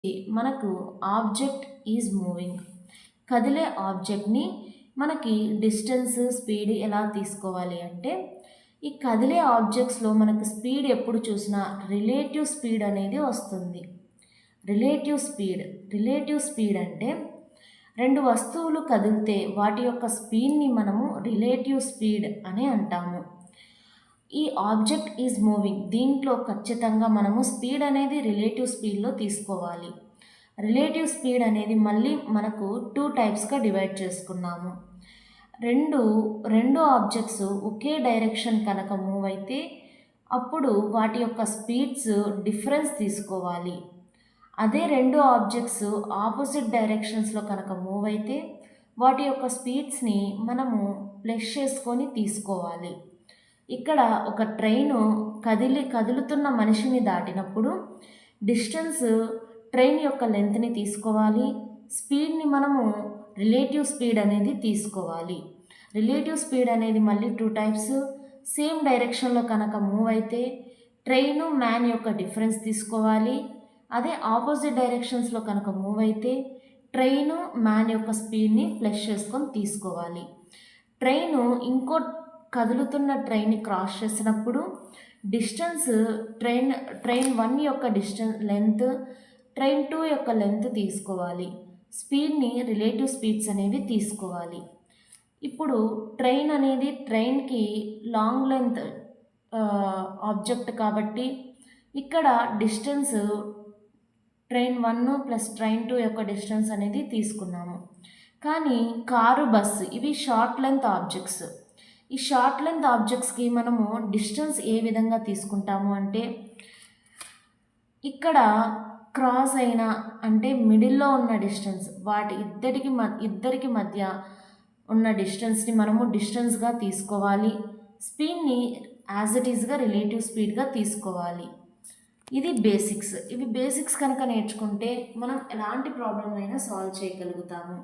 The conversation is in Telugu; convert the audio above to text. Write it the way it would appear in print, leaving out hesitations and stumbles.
మనకు ఆబ్జెక్ట్ ఈజ్ మూవింగ్, కదిలే ఆబ్జెక్ట్ని మనకి డిస్టెన్స్ స్పీడ్ ఎలా తీసుకోవాలి అంటే, ఈ కదిలే ఆబ్జెక్ట్స్లో మనకు స్పీడ్ ఎప్పుడు చూసినా రిలేటివ్ స్పీడ్ అనేది వస్తుంది. రిలేటివ్ స్పీడ్ అంటే రెండు వస్తువులు కదిలితే వాటి యొక్క స్పీడ్ని మనము రిలేటివ్ స్పీడ్ అని అంటాము. ఈ ఆబ్జెక్ట్ ఈజ్ మూవింగ్ దీంట్లో ఖచ్చితంగా మనము స్పీడ్ అనేది రిలేటివ్ స్పీడ్లో తీసుకోవాలి. రిలేటివ్ స్పీడ్ అనేది మళ్ళీ మనకు 2 టైప్స్గా డివైడ్ చేసుకున్నాము. రెండు ఆబ్జెక్ట్స్ ఒకే డైరెక్షన్ కనుక మూవ్ అయితే అప్పుడు వాటి యొక్క స్పీడ్స్ డిఫరెన్స్ తీసుకోవాలి. అదే రెండు ఆబ్జెక్ట్స్ ఆపోజిట్ డైరెక్షన్స్లో కనుక మూవ్ అయితే వాటి యొక్క స్పీడ్స్ని మనము ప్లస్ చేసుకొని తీసుకోవాలి. ఇక్కడ ఒక ట్రైను కదులుతున్న మనిషిని దాటినప్పుడు డిస్టెన్స్ ట్రైన్ యొక్క లెంత్ని తీసుకోవాలి. స్పీడ్ని మనము రిలేటివ్ స్పీడ్ అనేది తీసుకోవాలి. రిలేటివ్ స్పీడ్ అనేది మళ్ళీ 2 టైప్స్. సేమ్ డైరెక్షన్లో కనుక మూవ్ అయితే ట్రైను మ్యాన్ యొక్క డిఫరెన్స్ తీసుకోవాలి. అదే ఆపోజిట్ డైరెక్షన్స్లో కనుక మూవ్ అయితే ట్రైను మ్యాన్ యొక్క స్పీడ్ని ప్లస్ చేసుకొని తీసుకోవాలి. ట్రైను ఇంకో కదులుతున్న ట్రైన్ని క్రాస్ చేసినప్పుడు డిస్టెన్స్ ట్రైన్ 1 యొక్క లెంత్ ట్రైన్ 2 యొక్క లెంత్ తీసుకోవాలి. స్పీడ్ని రిలేటివ్ స్పీడ్స్ అనేవి తీసుకోవాలి. ఇప్పుడు ట్రైన్ అనేది ట్రైన్కి లాంగ్ లెంత్ ఆబ్జెక్ట్ కాబట్టి ఇక్కడ డిస్టెన్స్ ట్రైన్ 1 ప్లస్ ట్రైన్ 2 యొక్క డిస్టెన్స్ అనేది తీసుకున్నాము. కానీ కారు, బస్సు ఇవి షార్ట్ లెంత్ ఆబ్జెక్ట్స్. ఈ షార్ట్ లెంత్ ఆబ్జెక్ట్స్కి మనము డిస్టెన్స్ ఏ విధంగా తీసుకుంటాము అంటే, ఇక్కడ క్రాస్ అయిన అంటే మిడిల్లో ఉన్న డిస్టెన్స్ ఇద్దరికి మధ్య ఉన్న డిస్టెన్స్ని మనము డిస్టెన్స్గా తీసుకోవాలి. స్పీడ్ని యాజ్ ఇట్ ఈస్గా రిలేటివ్ స్పీడ్గా తీసుకోవాలి. ఇది బేసిక్స్. ఇవి బేసిక్స్ కనుక నేర్చుకుంటే మనం ఎలాంటి ప్రాబ్లం అయినా సాల్వ్ చేయగలుగుతాము.